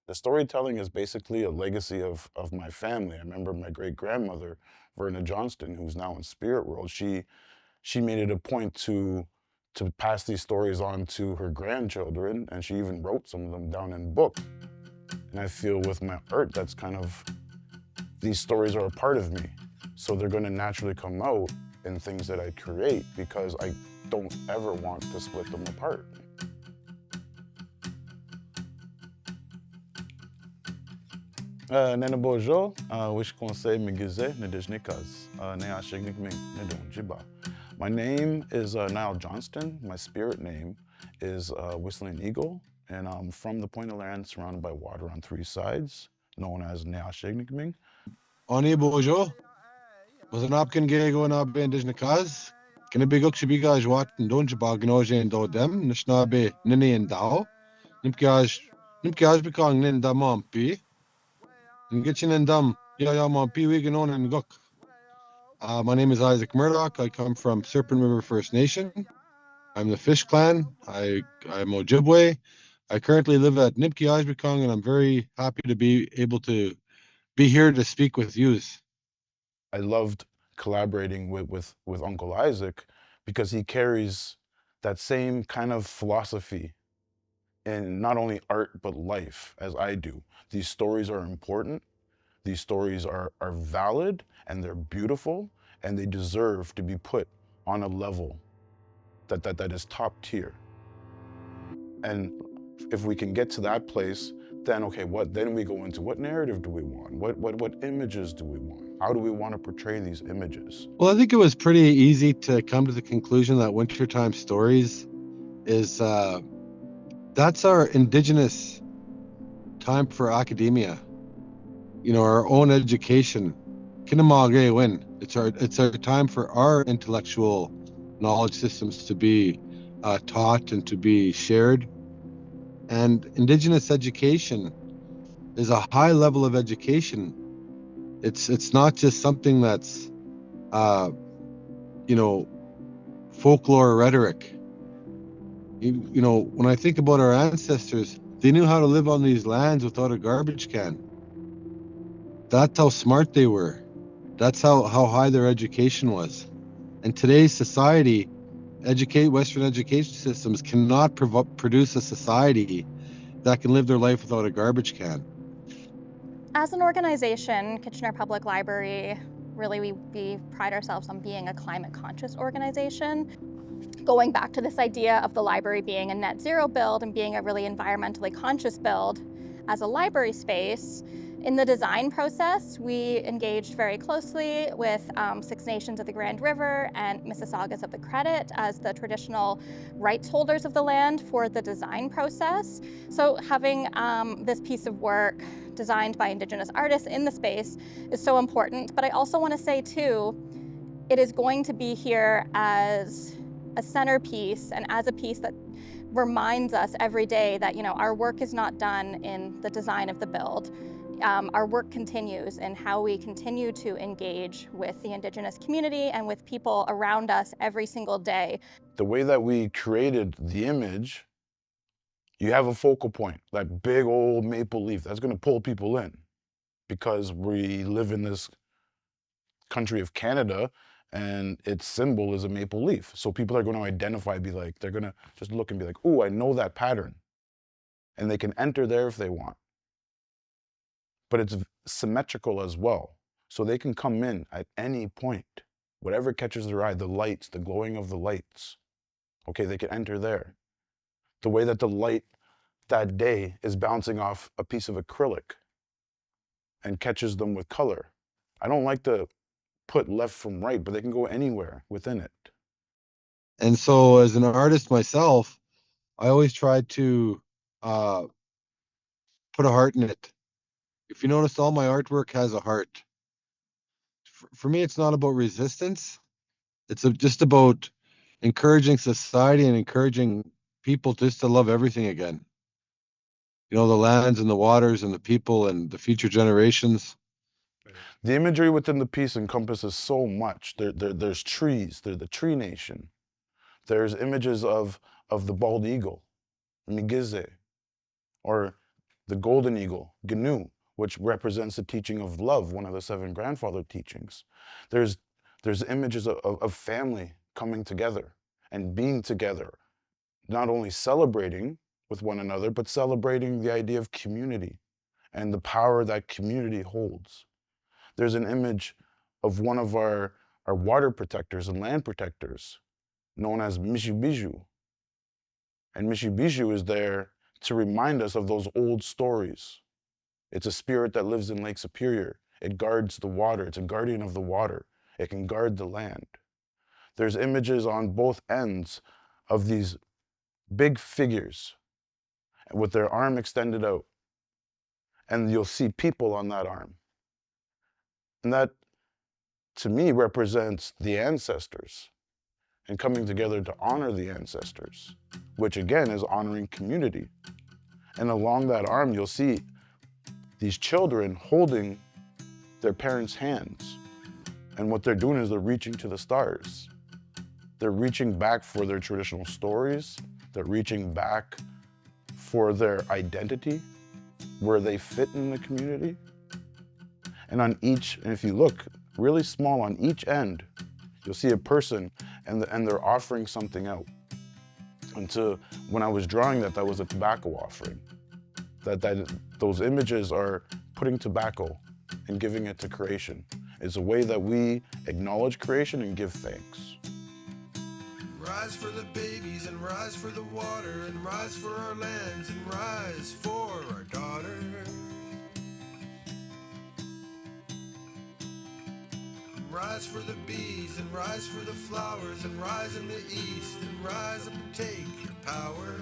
The storytelling is basically a legacy of my family. I remember my great-grandmother, Verna Johnston, who's now in spirit world, she made it a point to pass these stories on to her grandchildren, and she even wrote some of them down in book. And I feel with my art, that's kind of, these stories are a part of me. So they're gonna naturally come out in things that I create because I don't ever want to split them apart. Nene Bojo, wish conseil me gize ne dejnikas, ne ashignik ming ne don jiba. My name is Niall Johnston. My spirit name is Whistling Eagle, and I'm from the point of land surrounded by water on three sides, known as Neashignikming. Oni bojo, was an opkin gego na be indigenous cause. Can it be guk shibiga jwat and don't jabag noje and do them, nishna be nini and dao. Nimkaj becong nin da mompi. And getchin and dum, ya mompi we on and guk. My name is Isaac Murdoch. I come from Serpent River First Nation. I'm the Fish Clan. I'm Ojibwe. I currently live at Nipki Ajbekong, and I'm very happy to be able to be here to speak with yous. I loved collaborating with Uncle Isaac because he carries that same kind of philosophy in not only art but life as I do. These stories are important. These stories are valid and they're beautiful and they deserve to be put on a level that is top tier. And if we can get to that place, then okay, then we go into what narrative do we want? What images do we want? How do we want to portray these images? Well, I think it was pretty easy to come to the conclusion that Wintertime Stories is that's our indigenous time for academia. You know, our own education. Kinamage win. It's our time for our intellectual knowledge systems to be taught and to be shared. And indigenous education is a high level of education. It's not just something that's you know, folklore rhetoric. You know, when I think about our ancestors, they knew how to live on these lands without a garbage can. That's how smart they were. That's how high their education was. And today's society, Western education systems cannot produce a society that can live their life without a garbage can. As an organization, Kitchener Public Library, really we pride ourselves on being a climate conscious organization. Going back to this idea of the library being a net zero build and being a really environmentally conscious build, as a library space, in the design process, we engaged very closely with Six Nations of the Grand River and Mississaugas of the Credit as the traditional rights holders of the land for the design process. So having this piece of work designed by Indigenous artists in the space is so important. But I also want to say too, it is going to be here as a centerpiece and as a piece that reminds us every day that, you know, our work is not done in the design of the build. Our work continues in how we continue to engage with the Indigenous community and with people around us every single day. The way that we created the image, you have a focal point, that big old maple leaf that's going to pull people in because we live in this country of Canada and its symbol is a maple leaf. So people are going to identify, be like, they're going to just look and be like, "Ooh, I know that pattern." And they can enter there if they want. But it's symmetrical as well. So they can come in at any point. Whatever catches their eye, the lights, the glowing of the lights. Okay, they can enter there. The way that the light that day is bouncing off a piece of acrylic and catches them with color. I don't like to put left from right, but they can go anywhere within it. And so as an artist myself, I always try to put a heart in it. If you notice, all my artwork has a heart. For me, it's not about resistance. It's just about encouraging society and encouraging people just to love everything again. You know, the lands and the waters and the people and the future generations. The imagery within the piece encompasses so much. There's trees, there's the tree nation. There's images of the bald eagle, Migize, or the golden eagle, Gnu, which represents the teaching of love, one of the 7 grandfather teachings. There's images of family coming together and being together, not only celebrating with one another, but celebrating the idea of community and the power that community holds. There's an image of one of our water protectors and land protectors, known as Mishibiju. And Mishibiju is there to remind us of those old stories. It's a spirit that lives in Lake Superior. It guards the water. It's a guardian of the water. It can guard the land. There's images on both ends of these big figures with their arm extended out. And you'll see people on that arm. And that, to me, represents the ancestors and coming together to honor the ancestors, which again is honoring community. And along that arm, you'll see these children holding their parents' hands. And what they're doing is they're reaching to the stars. They're reaching back for their traditional stories. They're reaching back for their identity, where they fit in the community. And on each, and if you look really small on each end, you'll see a person and they're offering something out. And when I was drawing that was a tobacco offering. Those images are putting tobacco and giving it to creation. It's a way that we acknowledge creation and give thanks. Rise for the babies and rise for the water and rise for our lands and rise for our daughters. Rise for the bees and rise for the flowers and rise in the east and rise up and take your power.